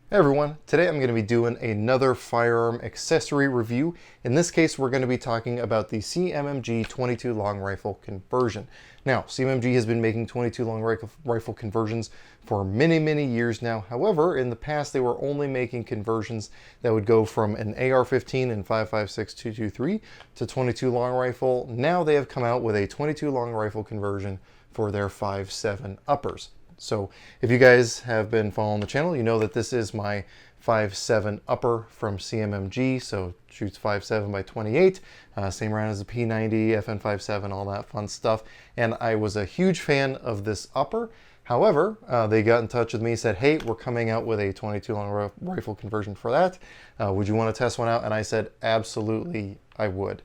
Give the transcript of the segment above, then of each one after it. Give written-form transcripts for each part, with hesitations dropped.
Hey everyone, today I'm going to be doing another firearm accessory review. In this case, we're going to be talking about the CMMG 22 long rifle conversion. Now, CMMG has been making 22 long rifle conversions for many years now. However, in the past, they were only making conversions that would go from an AR-15 and 5.56 to 22 long rifle. Now they have come out with a 22 long rifle conversion for their 5.7 uppers. So if you guys have been following the channel, you know that this is my 5.7 upper from CMMG, so shoots 5.7 by 28, same round as the P90, FN57, all that fun stuff. And I was a huge fan of this upper. However, they got in touch with me, said, hey, we're coming out with a 22 long rifle conversion for that. Would you want to test one out? And I said, absolutely, I would.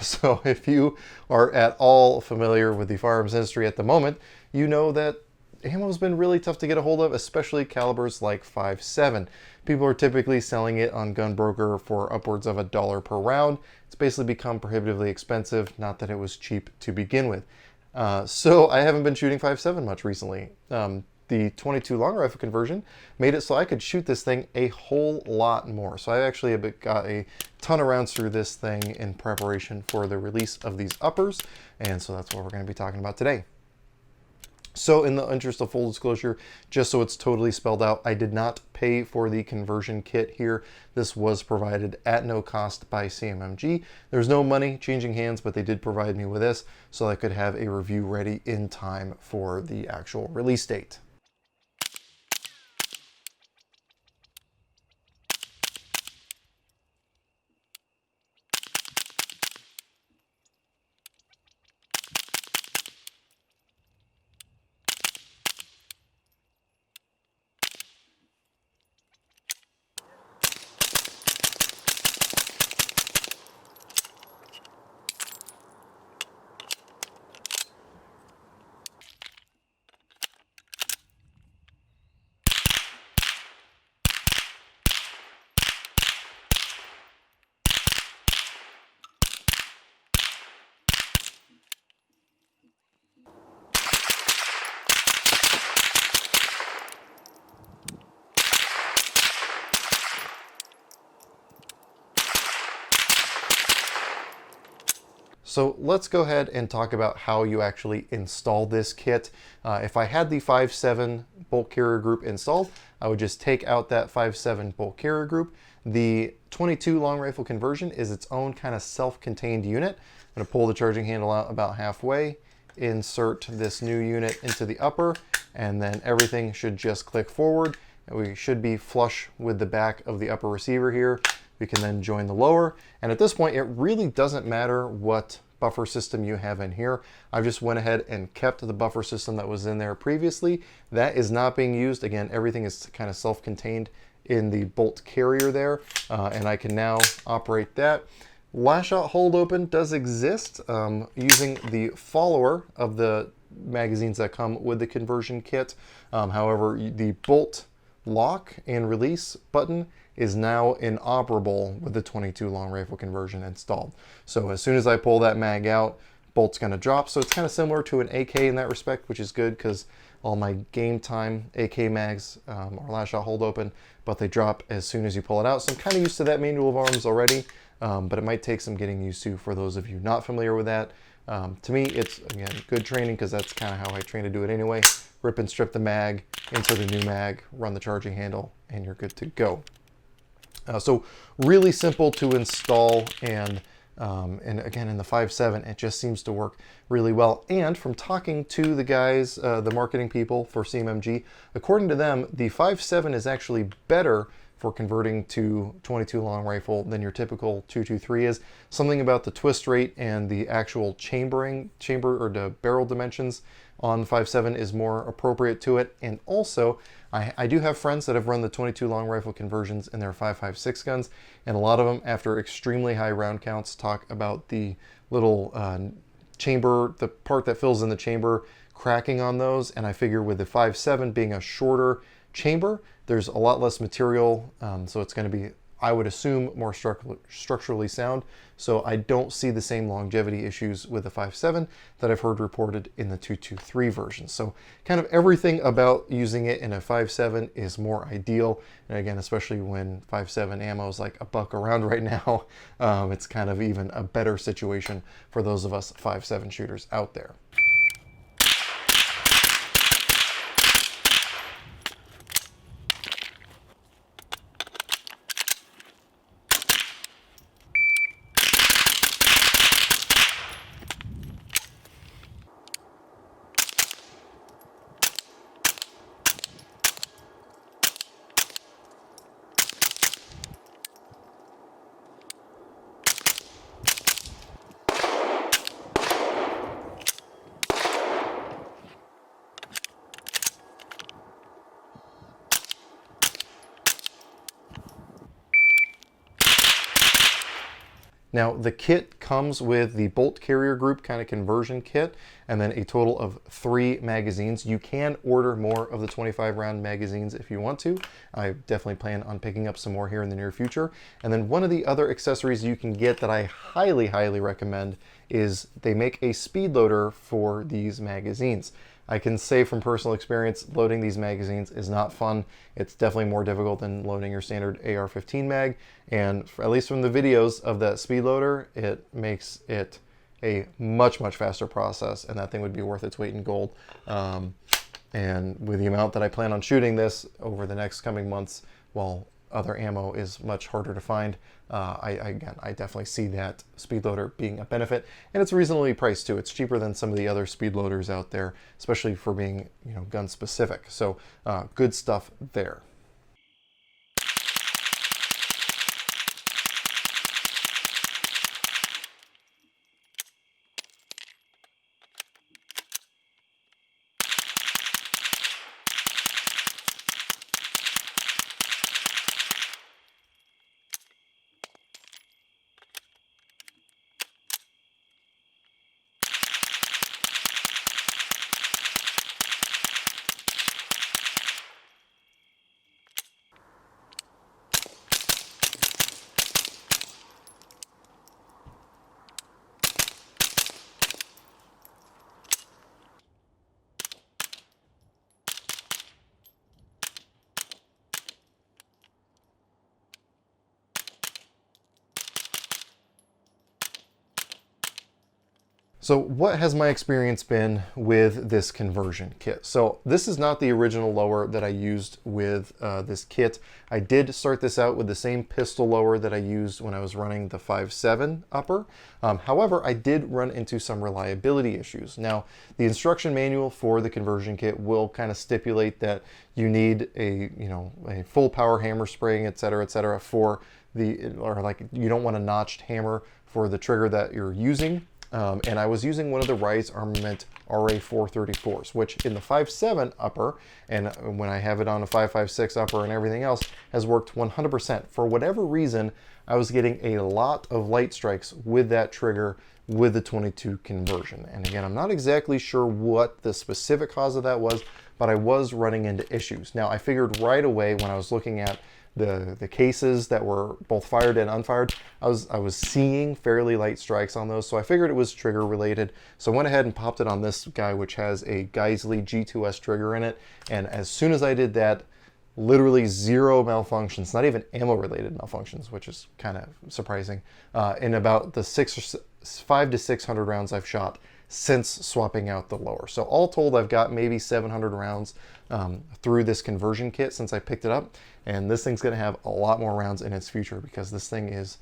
So if you are at all familiar with the firearms industry at the moment, you know that ammo has been really tough to get a hold of, especially calibers like 5.7. People are typically selling it on GunBroker for upwards of $1 per round. It's basically become prohibitively expensive, not that it was cheap to begin with. So I haven't been shooting 5.7 much recently. The 22 long rifle conversion made it so I could shoot this thing a whole lot more. So I actually got a ton of rounds through this thing in preparation for the release of these uppers, and so that's what we're going to be talking about today. So in the interest of full disclosure, just so it's totally spelled out, I did not pay for the conversion kit here. This was provided at no cost by CMMG. There's no money changing hands, but they did provide me with this so I could have a review ready in time for the actual release date. So let's go ahead and talk about how you actually install this kit. If I had the 5.7 bolt carrier group installed, I would just take out that 5.7 bolt carrier group. The 22 long rifle conversion is its own kind of self-contained unit. I'm going to pull the charging handle out about halfway, insert this new unit into the upper, and then everything should just click forward. And we should be flush with the back of the upper receiver here. We can then join the lower. And at this point, it really doesn't matter what buffer system you have in here. I just went ahead and kept the buffer system that was in there previously. That is not being used. Again, everything is kind of self-contained in the bolt carrier there, and I can now operate that. Last shot hold open does exist using the follower of the magazines that come with the conversion kit. However, the bolt lock and release button is now inoperable with the 22 long rifle conversion installed. So as soon as I pull that mag out, bolt's going to drop. So it's kind of similar to an AK in that respect, which is good because all my game time AK mags are last shot hold open, but they drop as soon as you pull it out. So I'm kind of used to that manual of arms already, but it might take some getting used to for those of you not familiar with that. To me, it's, again, good training because that's kind of how I train to do it anyway. Rip and strip the mag, insert a new mag, run the charging handle, and you're good to go. So really simple to install, and again, in the 5.7, it just seems to work really well. And from talking to the guys, the marketing people for CMMG, according to them, the 5.7 is actually better for converting to 22 long rifle than your typical 223 is. Something about the twist rate and the actual chamber or the barrel dimensions on 5.7 is more appropriate to it. And also, I do have friends that have run the 22 long rifle conversions in their 5.56 guns, and a lot of them, after extremely high round counts, talk about the little chamber, the part that fills in the chamber, cracking on those. And I figure with the 5.7 being a shorter chamber, there's a lot less material, so it's going to be I would assume more structurally sound, so I don't see the same longevity issues with the 5.7 that I've heard reported in the 2.2.3 version. So kind of everything about using it in a 5.7 is more ideal. And again, especially when 5.7 ammo is like $1 around right now, it's kind of even a better situation for those of us 5.7 shooters out there. Now the kit comes with the bolt carrier group kind of conversion kit and then a total of 3 magazines. You can order more of the 25 round magazines if you want to. I definitely plan on picking up some more here in the near future. And then one of the other accessories you can get that I highly recommend is they make a speed loader for these magazines. I can say from personal experience, loading these magazines is not fun. It's definitely more difficult than loading your standard AR-15 mag. And at least from the videos of that speed loader, it makes it a much faster process, and that thing would be worth its weight in gold. And with the amount that I plan on shooting this over the next coming months, while other ammo is much harder to find, I definitely see that speed loader being a benefit, and it's reasonably priced too. It's cheaper than some of the other speed loaders out there, especially for being, you know, gun specific. So good stuff there. So what has my experience been with this conversion kit? So this is not the original lower that I used with this kit. I did start this out with the same pistol lower that I used when I was running the 5.7 upper. However, I did run into some reliability issues. Now, the instruction manual for the conversion kit will kind of stipulate that you need a full power hammer spring, etc., for the, or like you don't want a notched hammer for the trigger that you're using. And I was using one of the Rise Armament RA434s, which in the 5.7 upper, and when I have it on a 5.56 upper and everything else, has worked 100%. For whatever reason, I was getting a lot of light strikes with that trigger with the 22 conversion. And again, I'm not exactly sure what the specific cause of that was, but I was running into issues. Now, I figured right away when I was looking at the cases that were both fired and unfired, I was seeing fairly light strikes on those, so I figured it was trigger related. So I went ahead and popped it on this guy, which has a Geisley G2S trigger in it, and as soon as I did that, literally zero malfunctions, not even ammo related malfunctions, which is kind of surprising, in about the 500 to 600 rounds I've shot since swapping out the lower. So all told, I've got maybe 700 rounds through this conversion kit since I picked it up, and this thing's gonna have a lot more rounds in its future because this thing is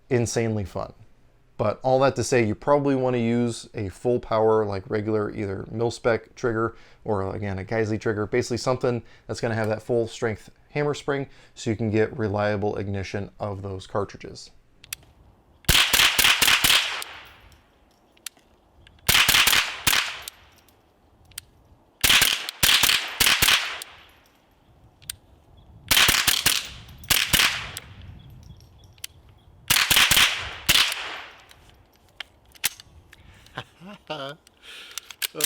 insanely fun. But all that to say, you probably want to use a full power, like regular either mil-spec trigger or again a Geisley trigger, basically something that's going to have that full strength hammer spring so you can get reliable ignition of those cartridges.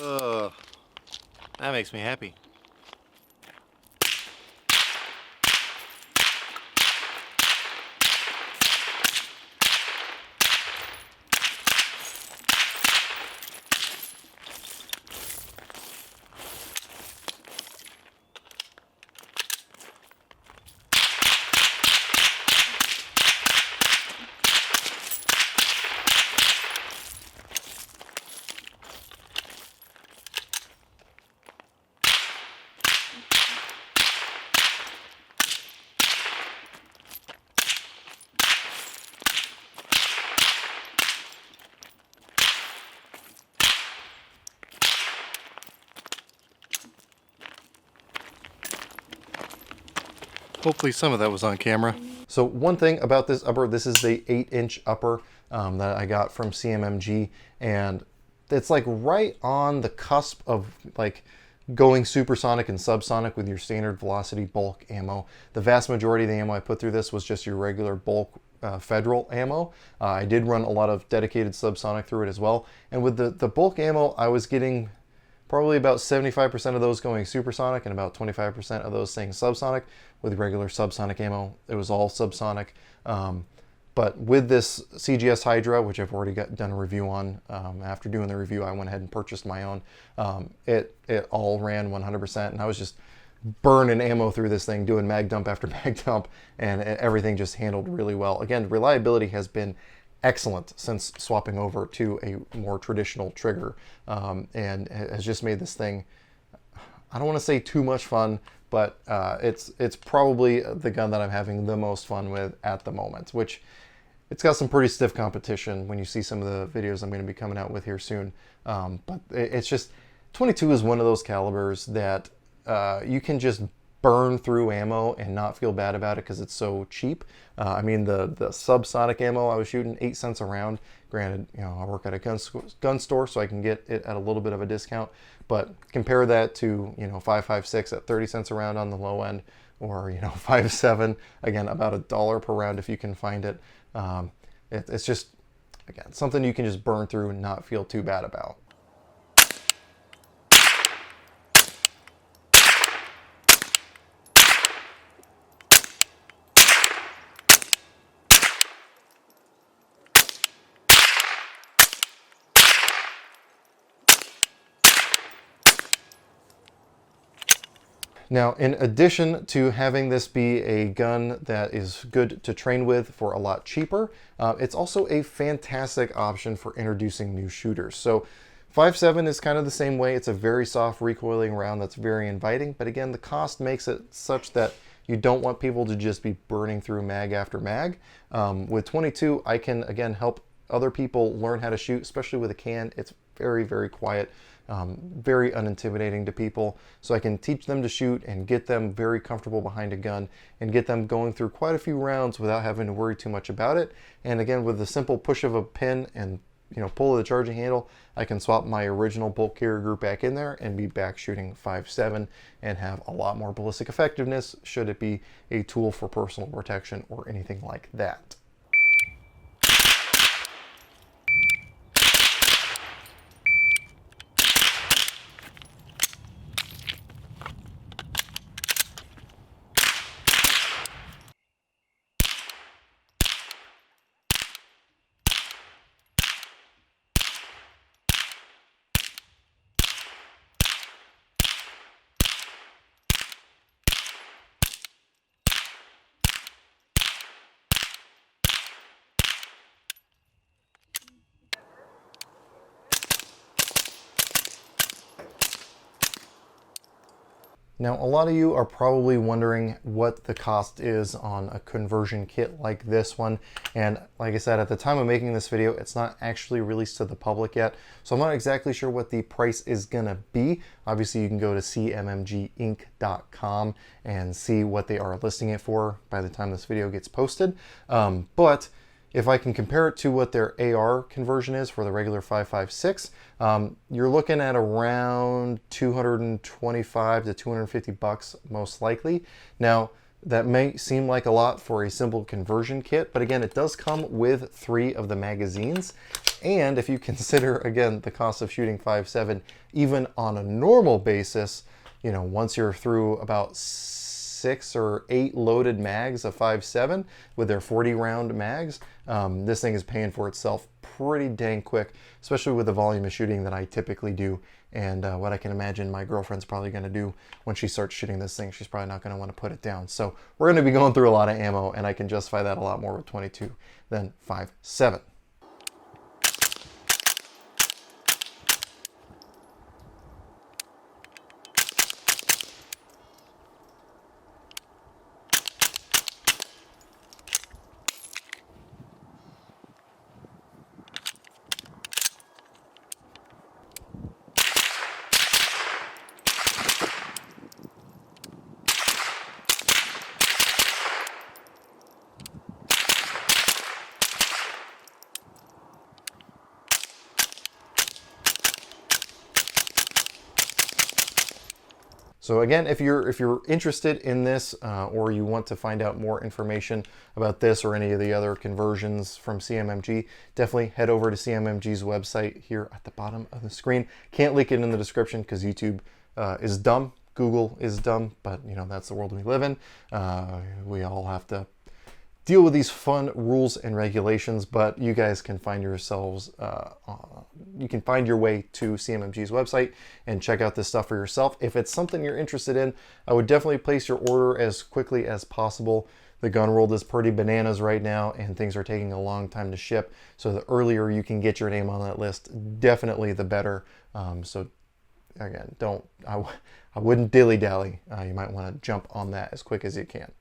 Oh, that makes me happy. Hopefully some of that was on camera. So one thing about this upper, this is the 8-inch upper that I got from CMMG, and it's like right on the cusp of like going supersonic and subsonic with your standard velocity bulk ammo. The vast majority of the ammo I put through this was just your regular bulk federal ammo. I did run a lot of dedicated subsonic through it as well, and with the bulk ammo I was getting probably about 75% of those going supersonic and about 25% of those staying subsonic. With regular subsonic ammo, it was all subsonic. But with this CGS Hydra, which I've already done a review on, after doing the review, I went ahead and purchased my own. It all ran 100%, and I was just burning ammo through this thing, doing mag dump after mag dump, and everything just handled really well. Again, reliability has been excellent since swapping over to a more traditional trigger, and has just made this thing, I don't want to say too much fun, but it's probably the gun that I'm having the most fun with at the moment, which it's got some pretty stiff competition when you see some of the videos I'm going to be coming out with here soon. But it's just, 22 is one of those calibers that you can just burn through ammo and not feel bad about it because it's so cheap. I mean, the subsonic ammo I was shooting 8 cents a round. Granted, you know, I work at a gun store, so I can get it at a little bit of a discount. But compare that to, you know, 5.56 at 30 cents a round on the low end, or, you know, 5.7, again, about $1 per round if you can find it. It's just, again, something you can just burn through and not feel too bad about. Now, in addition to having this be a gun that is good to train with for a lot cheaper, it's also a fantastic option for introducing new shooters. So 5.7 is kind of the same way. It's a very soft recoiling round that's very inviting, but again, the cost makes it such that you don't want people to just be burning through mag after mag. With 22, I can, again, help other people learn how to shoot, especially with a can. It's very, very quiet. Very unintimidating to people, so I can teach them to shoot and get them very comfortable behind a gun and get them going through quite a few rounds without having to worry too much about it. And again, with the simple push of a pin and, you know, pull of the charging handle, I can swap my original bolt carrier group back in there and be back shooting 5.7 and have a lot more ballistic effectiveness should it be a tool for personal protection or anything like that. Now, a lot of you are probably wondering what the cost is on a conversion kit like this one. And like I said, at the time of making this video, it's not actually released to the public yet. So I'm not exactly sure what the price is gonna be. Obviously, you can go to cmmginc.com and see what they are listing it for by the time this video gets posted. But if I can compare it to what their AR conversion is for the regular 5.56, you're looking at around 225 to 250 bucks most likely. Now, that may seem like a lot for a simple conversion kit, but again, it does come with 3 of the magazines. And if you consider, again, the cost of shooting 5.7, even on a normal basis, you know, once you're through about 6 or 8 loaded mags of 5.7 with their 40 round mags, this thing is paying for itself pretty dang quick, especially with the volume of shooting that I typically do, and what I can imagine my girlfriend's probably going to do when she starts shooting this thing. She's probably not going to want to put it down. So we're going to be going through a lot of ammo, and I can justify that a lot more with 22 than 5.7. So again, if you're interested in this or you want to find out more information about this or any of the other conversions from CMMG, definitely head over to CMMG's website here at the bottom of the screen. Can't link it in the description because YouTube is dumb. Google is dumb, but you know, that's the world we live in. We all have to deal with these fun rules and regulations, but you guys can find yourselves, you can find your way to CMMG's website and check out this stuff for yourself. If it's something you're interested in, I would definitely place your order as quickly as possible. The gun world is pretty bananas right now and things are taking a long time to ship. So the earlier you can get your name on that list, definitely the better. So again, I wouldn't dilly-dally. You might want to jump on that as quick as you can.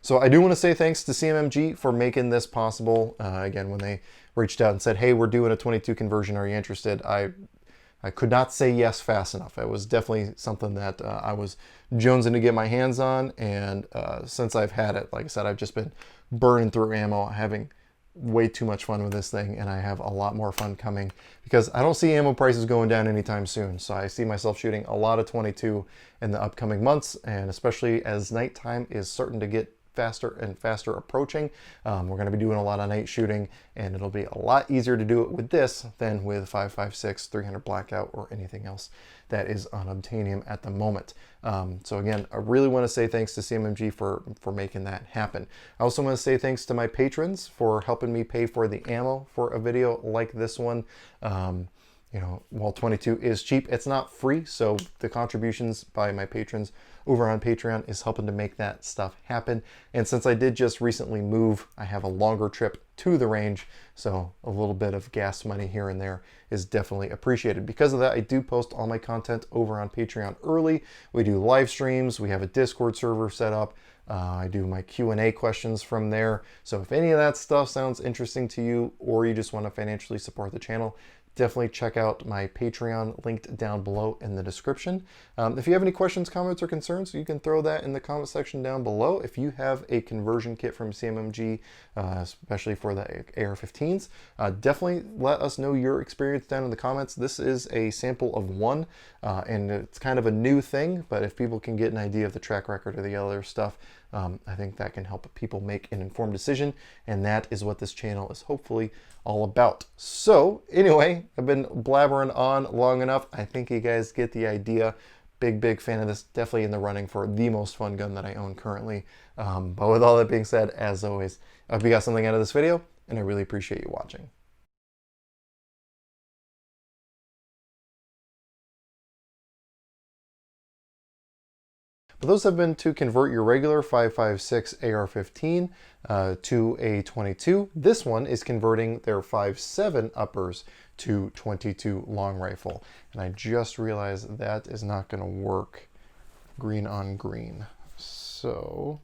So I do want to say thanks to CMMG for making this possible. Again, when they reached out and said, hey, we're doing a 22 conversion, are you interested? I could not say yes fast enough. It was definitely something that I was jonesing to get my hands on. And since I've had it, like I said, I've just been burning through ammo, having way too much fun with this thing, and I have a lot more fun coming because I don't see ammo prices going down anytime soon. So I see myself shooting a lot of 22 in the upcoming months, and especially as nighttime is starting to get faster and faster approaching. We're going to be doing a lot of night shooting, and it'll be a lot easier to do it with this than with 5.56, 300 blackout, or anything else that is on Obtainium at the moment. So again, I really want to say thanks to CMMG for making that happen. I also want to say thanks to my patrons for helping me pay for the ammo for a video like this one. You know, while 22 is cheap, it's not free. So the contributions by my patrons over on Patreon is helping to make that stuff happen. And since I did just recently move, I have a longer trip to the range. So a little bit of gas money here and there is definitely appreciated. Because of that, I do post all my content over on Patreon early. We do live streams. We have a Discord server set up. I do my Q&A questions from there. So if any of that stuff sounds interesting to you, or you just want to financially support the channel, definitely check out my Patreon linked down below in the description. If you have any questions, comments, or concerns, you can throw that in the comment section down below. If you have a conversion kit from CMMG, especially for the AR-15s, definitely let us know your experience down in the comments. This is a sample of one, and it's kind of a new thing, but if people can get an idea of the track record of the other stuff, I think that can help people make an informed decision, and that is what this channel is hopefully all about. So anyway, I've been blabbering on long enough. I think you guys get the idea. Big fan of this. Definitely in the running for the most fun gun that I own currently. But with all that being said, as always, I hope you got something out of this video, and I really appreciate you watching. But those have been to convert your regular 5.56 AR-15 to a 22. This one is converting their 5.7 uppers to 22 long rifle. And I just realized that is not going to work green on green. So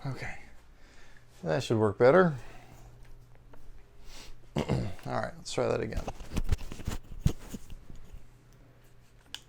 okay, that should work better. All right, let's try that again.